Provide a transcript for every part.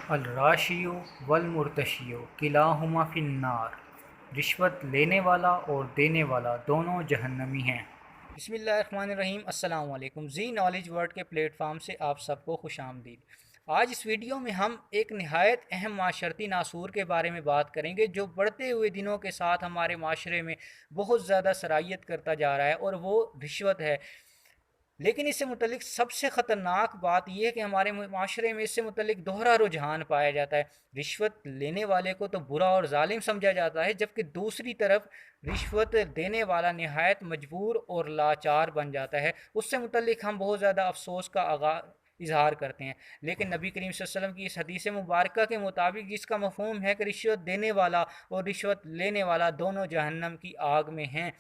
अल-राशियो वल-मुर्तशियो किलाहुमा फिन्नार। रिश्वत लेने वाला और देने वाला दोनों जहन्नमी हैं। बिस्मिल्लाहिर्रहमानिर्रहीम। अस्सलाम वालेकुम। जी नॉलेज वर्ल्ड के प्लेटफॉर्म से आप सबको खुशामदीद। आज इस वीडियो में हम एक नहायत अहम माशरती नासूर के बारे में बात करेंगे जो बढ़ते हुए दिनों के साथ हमारे माशरे में बहुत ज़्यादा सराहियत करता जा रहा है, और वो रिश्वत है। लेकिन इससे मुतलिक सबसे ख़तरनाक बात यह है कि हमारे माशरे में इससे मुतलिक दोहरा रुझान पाया जाता है। रिश्वत लेने वाले को तो बुरा और जालिम समझा जाता है, जबकि दूसरी तरफ रिश्वत देने वाला नहायत मजबूर और लाचार बन जाता है। उससे मुतलिक हम बहुत ज़्यादा अफसोस का इजहार करते हैं। लेकिन नबी करीम सल्लल्लाहु अलैहि वसल्लम की इस हदीस मुबारक के मुताबिक जिसका मफहूम है कि रिश्वत देने वाला और रिश्वत लेने वाला दोनों जहन्नम की आग में हैं,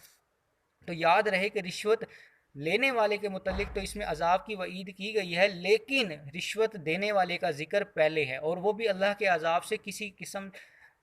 तो याद रहे कि रिश्वत लेने वाले के मुतल्लिक तो इसमें अजाब की वईद की गई है, लेकिन रिश्वत देने वाले का जिक्र पहले है, और वो भी अल्लाह के अजाब से किसी किस्म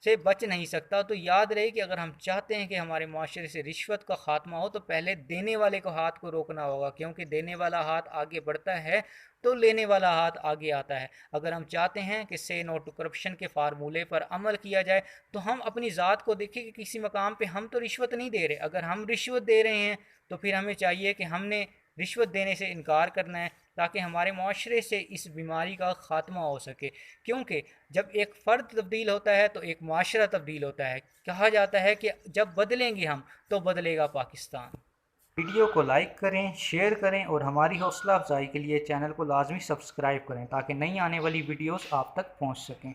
से बच नहीं सकता। तो याद रहे कि अगर हम चाहते हैं कि हमारे माशरे से रिश्वत का ख़ात्मा हो, तो पहले देने वाले को हाथ को रोकना होगा, क्योंकि देने वाला हाथ आगे बढ़ता है तो लेने वाला हाथ आगे आता है। अगर हम चाहते हैं कि से नो टू करप्शन के फार्मूले पर अमल किया जाए, तो हम अपनी ज़ात को देखें कि किसी मकाम पे हम तो रिश्वत नहीं दे रहे। अगर हम रिश्वत दे रहे हैं तो फिर हमें चाहिए कि हमने रिश्वत देने से इनकार करना है, ताकि हमारे माशरे से इस बीमारी का ख़ात्मा हो सके। क्योंकि जब एक फ़र्द तब्दील होता है तो एक माशरा तब्दील होता है। कहा जाता है कि जब बदलेंगे हम तो बदलेगा पाकिस्तान। वीडियो को लाइक करें, शेयर करें, और हमारी हौसला अफजाई के लिए चैनल को लाजमी सब्सक्राइब करें ताकि नई आने वाली वीडियोस आप तक पहुंच सकें।